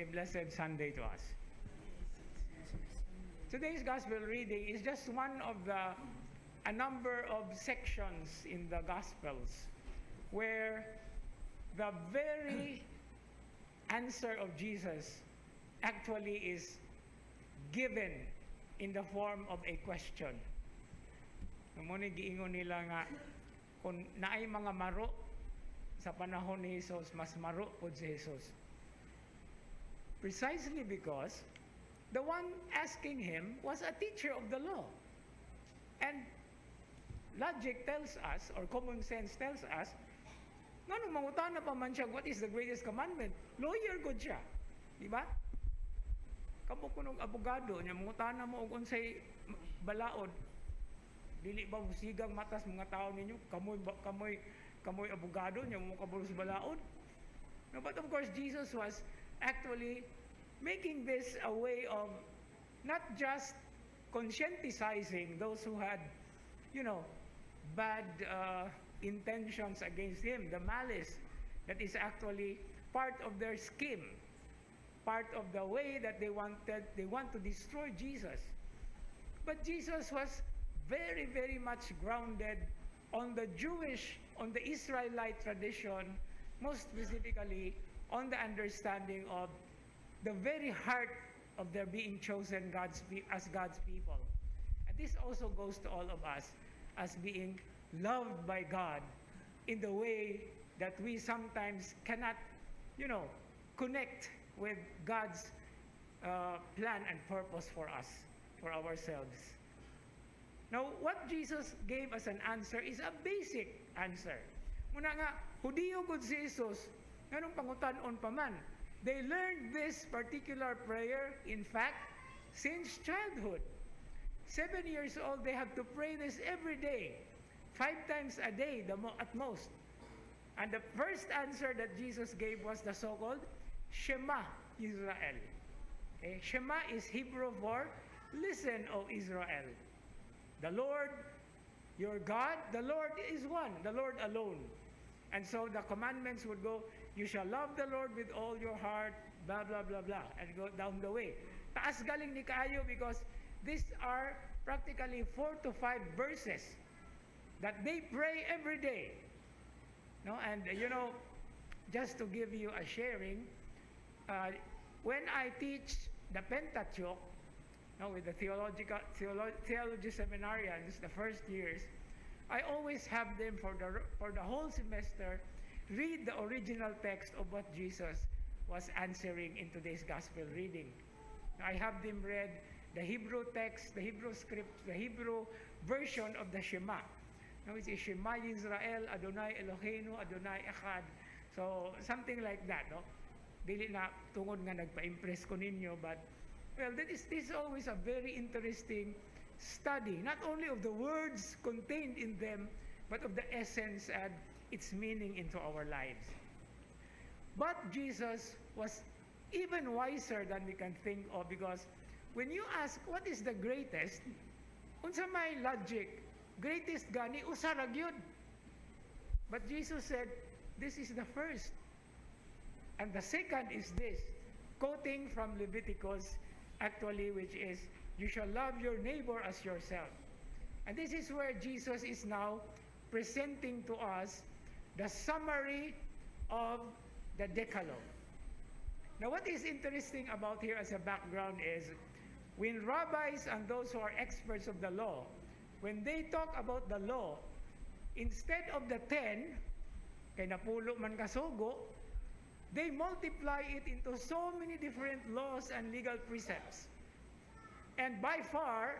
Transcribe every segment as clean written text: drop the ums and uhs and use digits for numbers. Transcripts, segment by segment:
a blessed Sunday to us. Today's gospel reading is just one of a number of sections in the Gospels where the very answer of Jesus actually is given in the form of a question. Muna giingon nila nga, kung naay mga maro sa panahon ni Jesus, mas maro po si Jesus. Precisely because the one asking him was a teacher of the law. And logic tells us, or common sense tells us, nga nung mangutana pa man siya, what is the greatest commandment? Lawyer good siya. Di ba? Kamu kunong abogado niya, mangutana mo og unsay balaod. Dili ba sigang matas mga tao ninyo? Kamoy abogado niya, mo kabulos balaod? No, but of course, Jesus was actually making this a way of not just conscientizing those who had, bad intentions against him, the malice that is actually part of their scheme, part of the way that they want to destroy Jesus. But Jesus was very, very much grounded on the Israelite tradition, most specifically on the understanding of the very heart of their being chosen as God's people. And this also goes to all of us as being loved by God in the way that we sometimes cannot, connect with God's plan and purpose for us, for ourselves. Now, what Jesus gave as an answer is a basic answer. Muna nga, Hudiyo gud si Jesus, nganong pangutan-on pa man. They learned this particular prayer, in fact, since childhood. 7 years old, they have to pray this every day, 5 times a day at most. And the first answer that Jesus gave was the so-called Shema Israel. Okay? Shema is Hebrew for listen, O Israel. The Lord, your God, the Lord is one, the Lord alone. And so the commandments would go, you shall love the Lord with all your heart, blah, blah, blah, blah, and go down the way. Taas galing ni kaayo because these are practically 4 to 5 verses that they pray every day. No? And, just to give you a sharing, when I teach the Pentateuch, with the theology seminarians, the first years, I always have them for the whole semester read the original text of what Jesus was answering in today's gospel reading. I have them read the Hebrew text, the Hebrew script, the Hebrew version of the Shema. Now it's Shema Yisrael, Adonai Eloheinu, Adonai Echad. So something like that, no? Dili na tungod nga nagpa-impress ko ninyo, but this is always a very interesting study, not only of the words contained in them, but of the essence and its meaning into our lives. But Jesus was even wiser than we can think of, because when you ask, what is the greatest? Unsa may logic, greatest gani, usarag yun. But Jesus said, this is the first. And the second is this, quoting from Leviticus, actually, which is, you shall love your neighbor as yourself. And this is where Jesus is now presenting to us the summary of the Decalogue. Now, what is interesting about here as a background is, when rabbis and those who are experts of the law, when they talk about the law, instead of the 10, kay napulo man kasugo, they multiply it into so many different laws and legal precepts. And by far,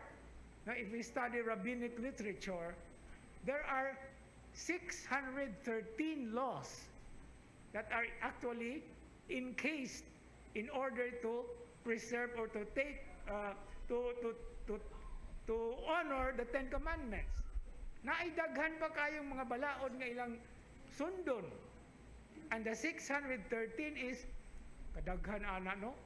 now if we study rabbinic literature, there are 613 laws that are actually encased in order to preserve or to take to honor the 10 Commandments. Naidaghan pa kayong mga balaod nga ilang sundon. And the 613 is kadaghan ana, no?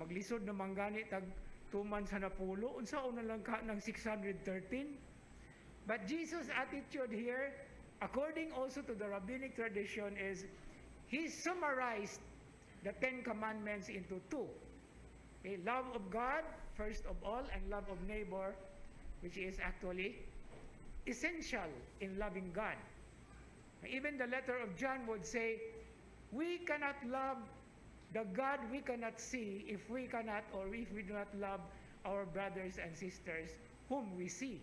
Maglisod na manggani tag 2 months na pulo, unsa una lang ka ng 613. But Jesus' attitude here, according also to the rabbinic tradition, is he summarized the Ten Commandments into two. Okay, love of God, first of all, and love of neighbor, which is actually essential in loving God. Even the letter of John would say, we cannot love the God we cannot see if we cannot, or if we do not love our brothers and sisters whom we see.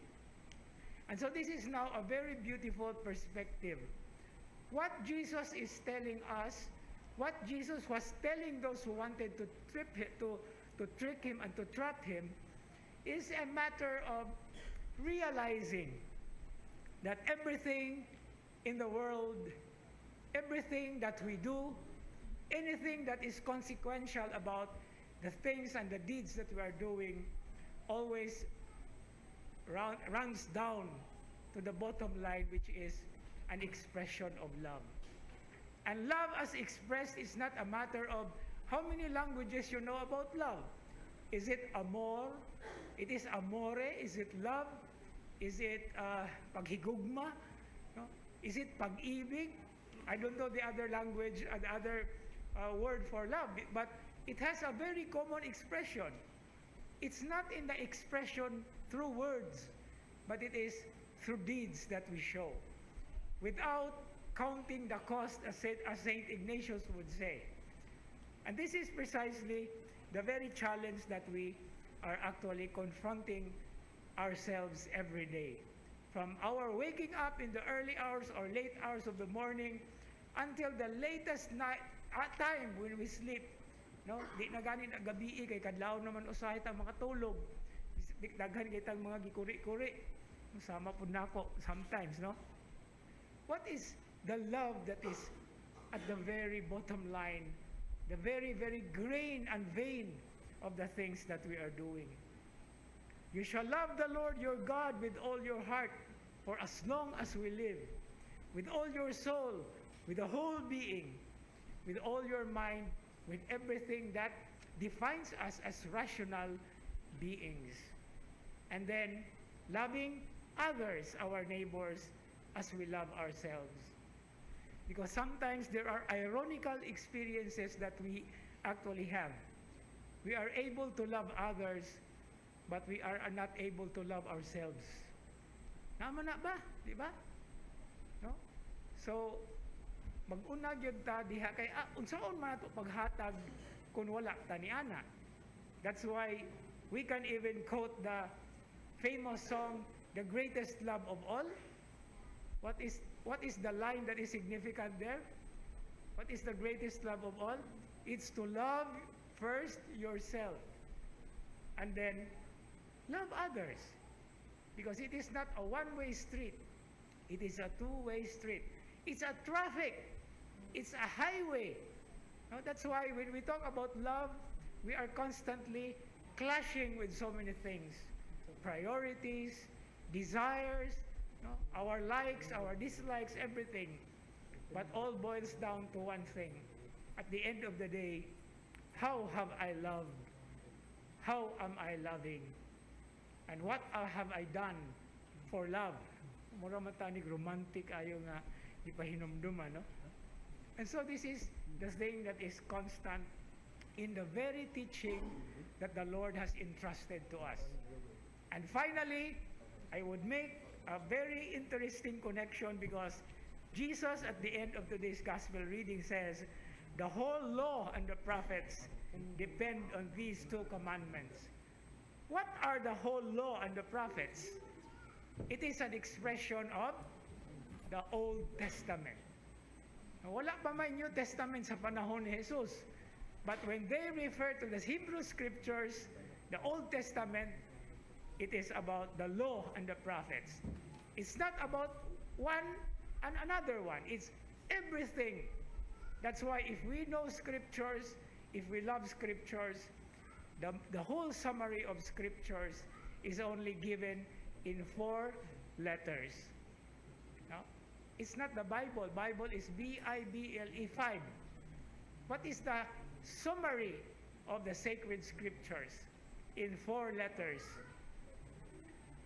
And so this is now a very beautiful perspective. What Jesus is telling us, what Jesus was telling those who wanted to trick him and to trap him, is a matter of realizing that everything in the world, everything that we do, anything that is consequential about the things and the deeds that we are doing, always runs down to the bottom line, which is an expression of love. And love as expressed is not a matter of how many languages you know about love. Is it amor? It is amore? Is it love? Is it paghigugma? No? Is it pag-ibig? I don't know the other language, the other word for love, but it has a very common expression. It's not in the expression through words, but it is through deeds that we show, without counting the cost, as Saint Ignatius would say. And this is precisely the very challenge that we are actually confronting ourselves every day. From our waking up in the early hours or late hours of the morning until the latest night, time when we sleep. No, di na gani na gabi kay kadlaw naman usahay ta makatulog. Daghan kay tang mga gikuri-kuri. Sama pud nako sometimes, no? What is the love that is at the very bottom line, the very, very grain and vein of the things that we are doing? You shall love the Lord your God with all your heart for as long as we live, with all your soul, with the whole being, with all your mind, with everything that defines us as rational beings. And then loving others, our neighbors, as we love ourselves. Because sometimes there are ironical experiences that we actually have. We are able to love others, but we are not able to love ourselves. Naman na ba? Di ba? No? So, mag-una gyud ta diha kay unsaon man ato paghatag kung wala ta ni ana. That's why we can even quote the famous song, The Greatest Love of All. What is the line that is significant there? What is the greatest love of all? It's to love first yourself and then love others. Because it is not a one-way street. It is a two-way street. It's a traffic. It's a highway. No, that's why when we talk about love, we are constantly clashing with so many things. Priorities, desires, no, our likes, our dislikes, everything. But all boils down to one thing. At the end of the day, how have I loved? How am I loving? And what have I done for love? Mura matanig romantic ayo nga ipahinumduman, no? And so this is the thing that is constant in the very teaching that the Lord has entrusted to us. And finally, I would make a very interesting connection because Jesus at the end of today's gospel reading says, the whole law and the prophets depend on these two commandments. What are the whole law and the prophets? It is an expression of the Old Testament. Wala pa may New Testament sa panahon ni Jesus. But when they refer to the Hebrew Scriptures, the Old Testament, it is about the law and the prophets. It's not about one and another one. It's everything. That's why if we know Scriptures, if we love Scriptures, the whole summary of Scriptures is only given in 4 letters. No? It's not the Bible. Bible is Bible 5. What is the summary of the sacred Scriptures? In 4 letters.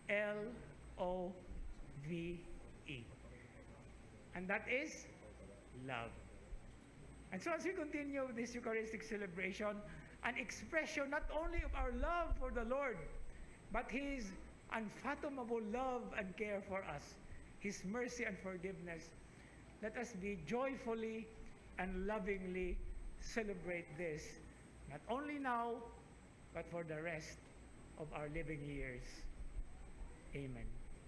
Love. And that is love. And so as we continue this Eucharistic celebration, an expression not only of our love for the Lord, but His unfathomable love and care for us, His mercy and forgiveness, let us be joyfully and lovingly celebrate this, not only now, but for the rest of our living years. Amen.